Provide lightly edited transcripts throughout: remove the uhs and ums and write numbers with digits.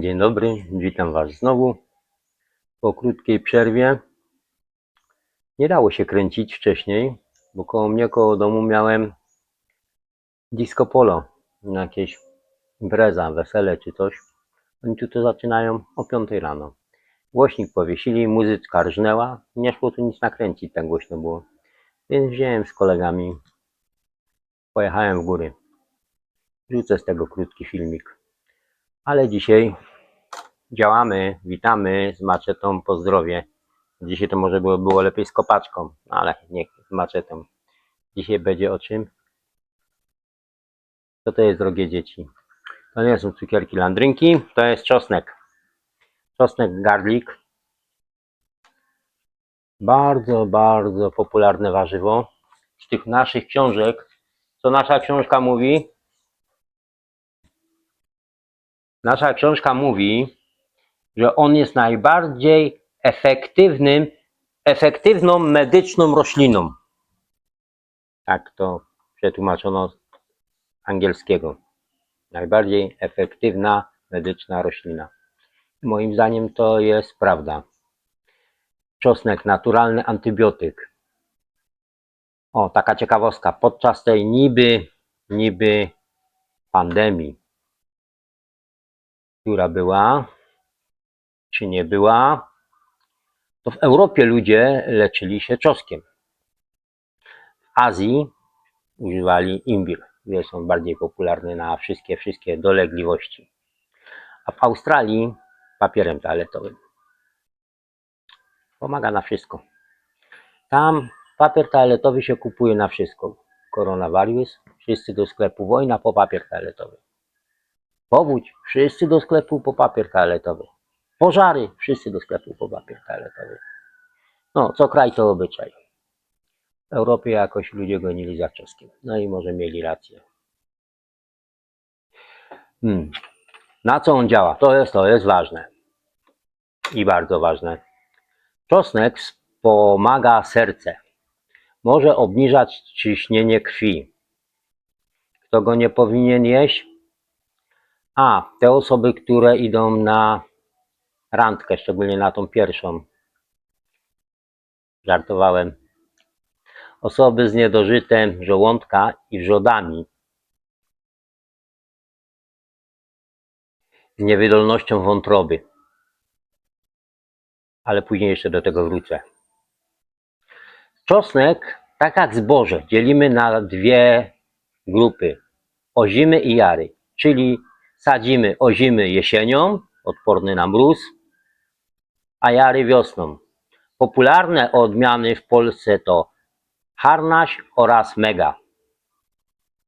Dzień dobry, witam Was znowu po krótkiej przerwie. Nie dało się kręcić wcześniej, bo koło mnie, koło domu miałem disco polo, jakieś impreza, wesele czy coś. Oni tu to zaczynają o 5 rano. Głośnik powiesili, muzyczka rżnęła, nie szło tu nic nakręcić, tak głośno było. Więc wziąłem z kolegami, pojechałem w góry. Rzucę z tego krótki filmik. Ale dzisiaj działamy, witamy z maczetą, pozdrowie. Dzisiaj to może było lepiej z kopaczką, ale nie z maczetą. Dzisiaj będzie o czym? Co to jest, drogie dzieci? To nie są cukierki landrynki, to jest czosnek. Czosnek garlic. Bardzo, bardzo popularne warzywo. Z tych naszych książek, co nasza książka mówi? Nasza książka mówi, że on jest najbardziej efektywną medyczną rośliną. Tak to przetłumaczono z angielskiego. Najbardziej efektywna medyczna roślina. Moim zdaniem to jest prawda. Czosnek, naturalny antybiotyk. O, taka ciekawostka. Podczas tej niby pandemii, która była, czy nie była, to w Europie ludzie leczyli się czosnkiem. W Azji używali imbir. Jest on bardziej popularny na wszystkie dolegliwości. A w Australii papierem toaletowym. Pomaga na wszystko. Tam papier toaletowy się kupuje na wszystko. Koronawirus, wszyscy do sklepu. Wojna, po papier toaletowy. Powódź, wszyscy do sklepu po papier toaletowy. Pożary, wszyscy do sklepu po papier toaletowy. No, co kraj to obyczaj. W Europie jakoś ludzie gonili za czosnkiem. No i może mieli rację. Na co on działa? To jest ważne. I bardzo ważne. Czosnek wspomaga serce. Może obniżać ciśnienie krwi. Kto go nie powinien jeść? Te osoby, które idą na randkę, szczególnie na tą pierwszą. Żartowałem. Osoby z niedożytem żołądka i wrzodami. Z niewydolnością wątroby. Ale później jeszcze do tego wrócę. Czosnek, tak jak zboże, dzielimy na dwie grupy. Ozimy i jary. Czyli sadzimy ozimy jesienią, odporny na mróz, a jary wiosną. Popularne odmiany w Polsce to harnaś oraz mega.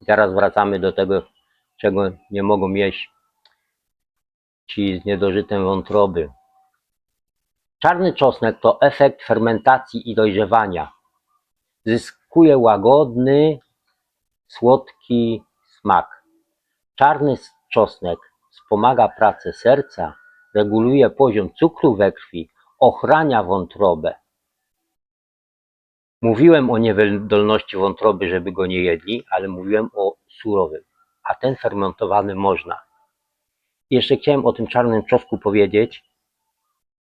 Teraz wracamy do tego, czego nie mogą jeść ci z niedożytem wątroby. Czarny czosnek to efekt fermentacji i dojrzewania. Zyskuje łagodny, słodki smak. Czarny czosnek wspomaga pracę serca, reguluje poziom cukru we krwi, ochrania wątrobę. Mówiłem o niewydolności wątroby, żeby go nie jedli, ale mówiłem o surowym, a ten fermentowany można. Jeszcze chciałem o tym czarnym czosnku powiedzieć,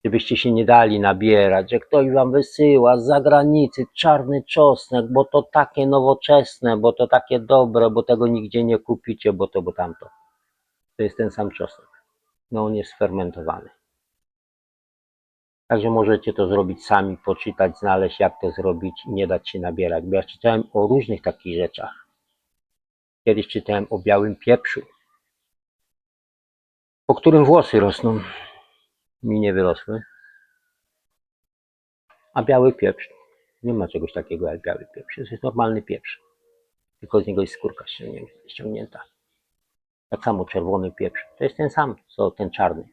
żebyście się nie dali nabierać, że ktoś wam wysyła z zagranicy czarny czosnek, bo to takie nowoczesne, bo to takie dobre, bo tego nigdzie nie kupicie, bo to, bo tamto. To jest ten sam czosnek. No on jest sfermentowany. Także możecie to zrobić sami, poczytać, znaleźć jak to zrobić i nie dać się nabierać. Bo ja czytałem o różnych takich rzeczach. Kiedyś czytałem o białym pieprzu, po którym włosy rosną. Mi nie wyrosły. A biały pieprz, nie ma czegoś takiego jak biały pieprz. To jest normalny pieprz. Tylko z niego jest skórka ściągnięta. Tak samo czerwony pieprz. To jest ten sam, co ten czarny.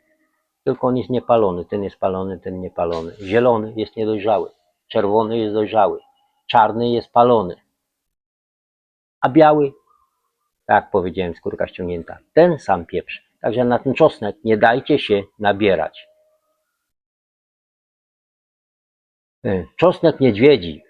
Tylko on jest niepalony. Ten jest palony, ten niepalony. Zielony jest niedojrzały. Czerwony jest dojrzały. Czarny jest palony. A biały, tak jak powiedziałem, skórka ściągnięta. Ten sam pieprz. Także na ten czosnek nie dajcie się nabierać. Czosnek niedźwiedzi.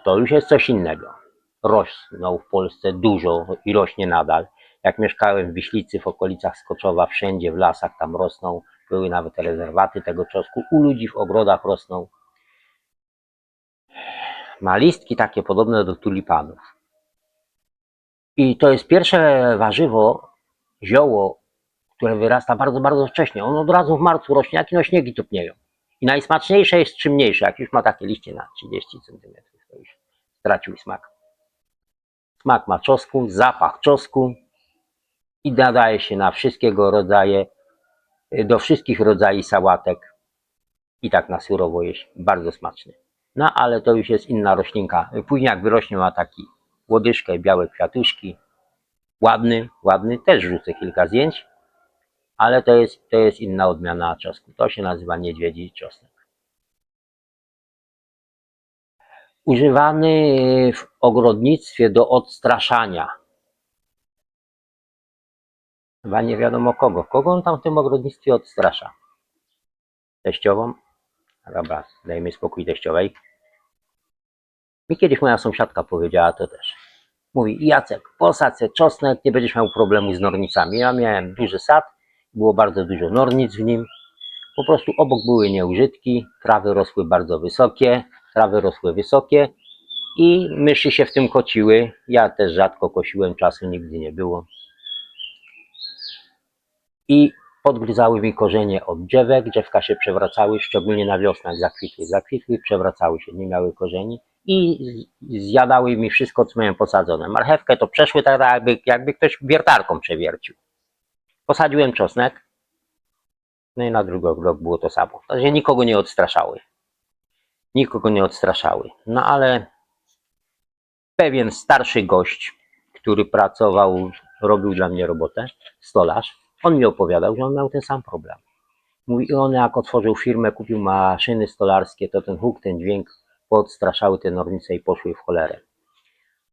To już jest coś innego. Rosną w Polsce dużo i rośnie nadal. Jak mieszkałem w Wiślicy, w okolicach Skoczowa, wszędzie w lasach tam rosną, były nawet rezerwaty tego czosnku, u ludzi w ogrodach rosną. Ma listki takie podobne do tulipanów. I to jest pierwsze warzywo, zioło, które wyrasta bardzo, bardzo wcześnie. Ono od razu w marcu rośnie, jak no śniegi topnieją. I najsmaczniejsze jest czym mniejsze. Jak już ma takie liście na 30 cm, to już stracił smak. Smak ma czosnku, zapach czosnku i nadaje się na wszystkiego rodzaje, do wszystkich rodzajów sałatek i tak na surowo jeść. Bardzo smaczny. No ale to już jest inna roślinka. Później jak wyrośnie ma taki łodyżkę, białe kwiatuszki. Ładny, ładny. Też rzucę kilka zdjęć. Ale to jest inna odmiana czosnku. To się nazywa niedźwiedzi czosnek. Używany w ogrodnictwie do odstraszania. Chyba nie wiadomo kogo. Kogo on tam w tym ogrodnictwie odstrasza? Teściową? Dobra, dajmy spokój teściowej. Mi kiedyś moja sąsiadka powiedziała to też. Mówi: Jacek, posadź se czosnek, nie będziesz miał problemu z nornicami. Ja miałem duży sad, było bardzo dużo nornic w nim. Po prostu obok były nieużytki, trawy rosły bardzo wysokie, i myszy się w tym kociły. Ja też rzadko kosiłem, czasu nigdy nie było. I podgryzały mi korzenie od drzewek, drzewka się przewracały, szczególnie na wiosnę, jak zakwitły, przewracały się, nie miały korzeni i zjadały mi wszystko, co miałem posadzone. Marchewkę to przeszły tak, jakby ktoś wiertarką przewiercił. Posadziłem czosnek, no i na drugi rok było to samo. Także nikogo nie odstraszały. No ale pewien starszy gość, który pracował, robił dla mnie robotę, stolarz, on mi opowiadał, że on miał ten sam problem. Mówi, i on jak otworzył firmę, kupił maszyny stolarskie, to ten huk, ten dźwięk podstraszały te nornice i poszły w cholerę.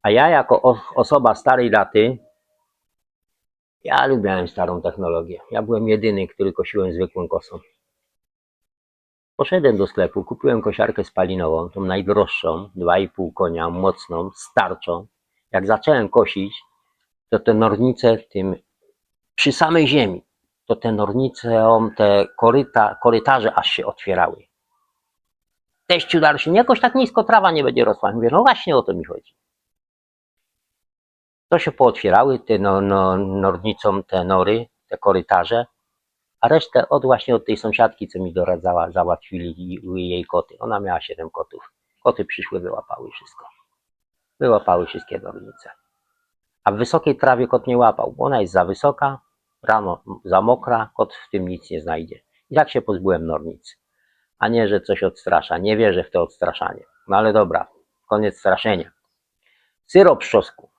A ja jako osoba starej daty, ja lubiałem starą technologię. Ja byłem jedyny, który kosiłem zwykłą kosą. Poszedłem do sklepu, kupiłem kosiarkę spalinową, tą najdroższą, 2,5 konia, mocną, starczą. Jak zacząłem kosić, to te nornice przy samej ziemi, to te nornice, te korytarze aż się otwierały. Teściu dalszy, jakoś tak nisko trawa nie będzie rosła. Mówię, no właśnie o to mi chodzi. To się pootwierały te nornicą, te nory, te korytarze, a resztę właśnie od tej sąsiadki, co mi doradzała, załatwili jej koty. Ona miała 7 kotów. Koty przyszły, wyłapały wszystko. Wyłapały wszystkie nornice. A w wysokiej trawie kot nie łapał, bo ona jest za wysoka, rano za mokra, kot w tym nic nie znajdzie. I tak się pozbyłem nornic. A nie, że coś odstrasza. Nie wierzę w to odstraszanie. No ale dobra, koniec straszenia. Syrop z czosnku.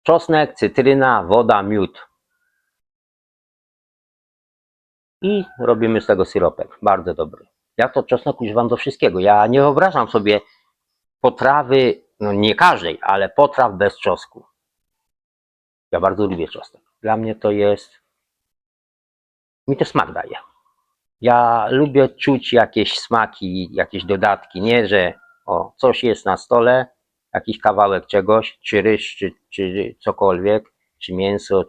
Czosnek, cytryna, woda, miód. I robimy z tego syropek. Bardzo dobry. Ja to czosnek używam do wszystkiego. Ja nie wyobrażam sobie potrawy, no nie każdej, ale potraw bez czosnku. Ja bardzo lubię czosnek. Dla mnie to jest... mi to smak daje. Ja lubię czuć jakieś smaki, jakieś dodatki. Nie, że coś jest na stole, jakiś kawałek czegoś, czy ryż, czy cokolwiek, czy mięso,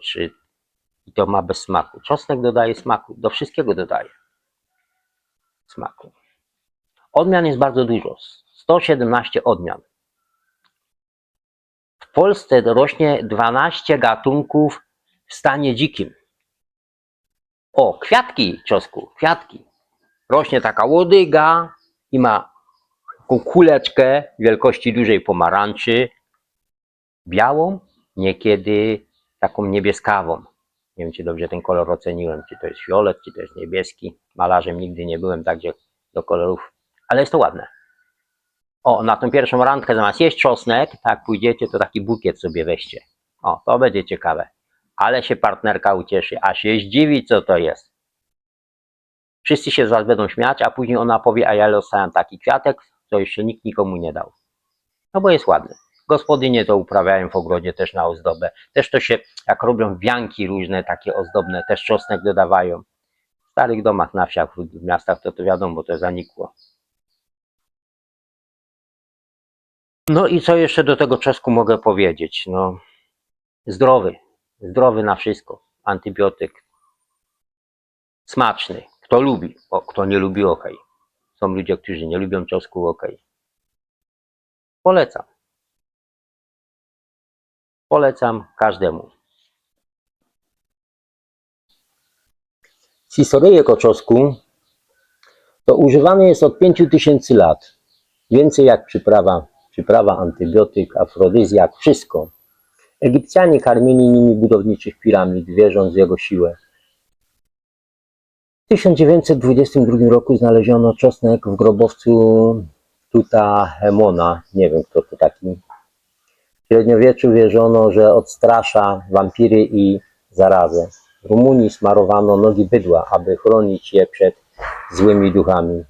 i to ma bez smaku. Czosnek dodaje smaku, do wszystkiego dodaje smaku. Odmian jest bardzo dużo, 117 odmian. W Polsce rośnie 12 gatunków w stanie dzikim. Kwiatki czosnku, kwiatki. Rośnie taka łodyga i ma taką kuleczkę wielkości dużej pomarańczy, białą, niekiedy taką niebieskawą. Nie wiem, czy dobrze ten kolor oceniłem, czy to jest fiolet, czy to jest niebieski. Malarzem nigdy nie byłem, także do kolorów, ale jest to ładne. Na tą pierwszą randkę zamiast jeść czosnek, tak pójdziecie, to taki bukiet sobie weźcie. To będzie ciekawe. Ale się partnerka ucieszy, a się zdziwi, co to jest. Wszyscy się z was będą śmiać, a później ona powie, a ja dostałem taki kwiatek, co jeszcze nikt nikomu nie dał. No bo jest ładny. Gospodynie to uprawiają w ogrodzie też na ozdobę. Też to się, jak robią wianki różne takie ozdobne, też czosnek dodawają. W starych domach na wsiach, w miastach to wiadomo, bo to zanikło. No i co jeszcze do tego czosnku mogę powiedzieć? Zdrowy. Zdrowy na wszystko. Antybiotyk. Smaczny. Kto lubi. Kto nie lubi, ok. Są ludzie, którzy nie lubią czosnku, ok. Polecam. Polecam każdemu. Historyjek o czosnku to używany jest od 5000 lat. Więcej jak przyprawa, antybiotyk, afrodyzjak, wszystko. Egipcjanie karmili nimi budowniczych piramid, wierząc w jego siłę. W 1922 roku znaleziono czosnek w grobowcu Tutahemona. Nie wiem, kto to taki. W średniowieczu wierzono, że odstrasza wampiry i zarazę. W Rumunii smarowano nogi bydła, aby chronić je przed złymi duchami.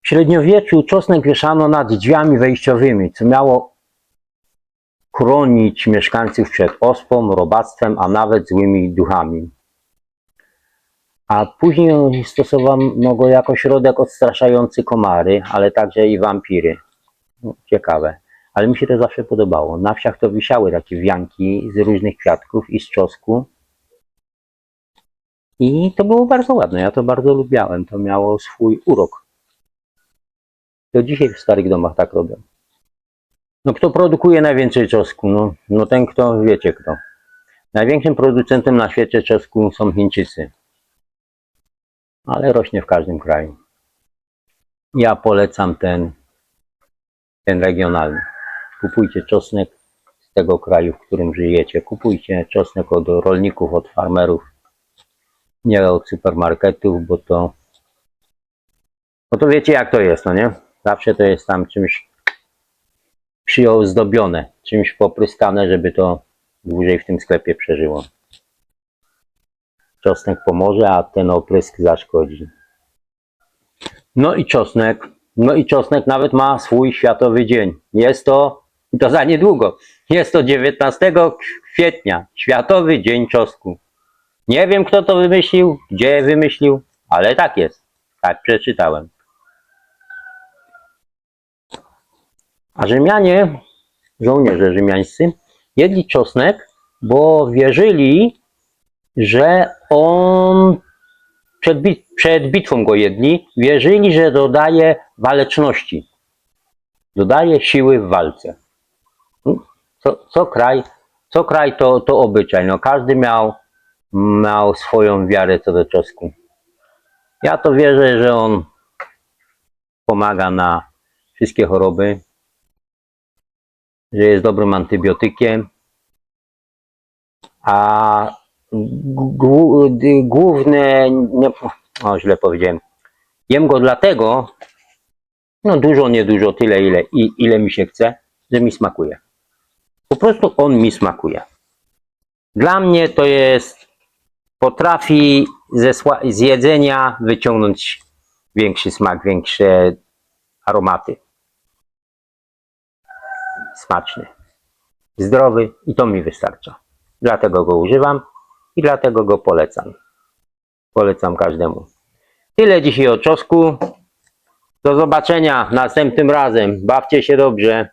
W średniowieczu czosnek wieszano nad drzwiami wejściowymi, co miało chronić mieszkańców przed ospą, robactwem, a nawet złymi duchami. A później stosowano go jako środek odstraszający komary, ale także i wampiry. Ciekawe. Ale mi się to zawsze podobało. Na wsiach to wisiały takie wianki z różnych kwiatków i z czosnku. I to było bardzo ładne. Ja to bardzo lubiałem. To miało swój urok. Do dzisiaj w starych domach tak robią. No kto produkuje najwięcej czosnku? No ten kto, wiecie kto. Największym producentem na świecie czosnku są Chińczycy. Ale rośnie w każdym kraju. Ja polecam ten regionalny. Kupujcie czosnek z tego kraju, w którym żyjecie. Kupujcie czosnek od rolników, od farmerów. Nie od supermarketów, bo to wiecie jak to jest, no nie? Zawsze to jest tam czymś przyozdobione, czymś popryskane, żeby to dłużej w tym sklepie przeżyło. Czosnek pomoże, a ten oprysk zaszkodzi. No i czosnek nawet ma swój światowy dzień. Jest to za niedługo. Jest to 19 kwietnia, Światowy Dzień Czosnku. Nie wiem kto to wymyślił, gdzie wymyślił, ale tak jest. Tak przeczytałem. A Rzymianie, żołnierze rzymiańscy, jedli czosnek, bo wierzyli, że on przed bitwą go jedli, wierzyli, że dodaje waleczności. Dodaje siły w walce. Co kraj to obyczaj. No, każdy miał swoją wiarę co do czosnku. Ja to wierzę, że on pomaga na wszystkie choroby, że jest dobrym antybiotykiem, a główne, źle powiedziałem, jem go dlatego, no dużo, niedużo, tyle ile mi się chce, że mi smakuje. Po prostu on mi smakuje. Dla mnie to jest, potrafi z jedzenia wyciągnąć większy smak, większe aromaty. Smaczny, zdrowy i to mi wystarcza. Dlatego go używam i dlatego go polecam. Polecam każdemu. Tyle dzisiaj o czosnku. Do zobaczenia następnym razem. Bawcie się dobrze.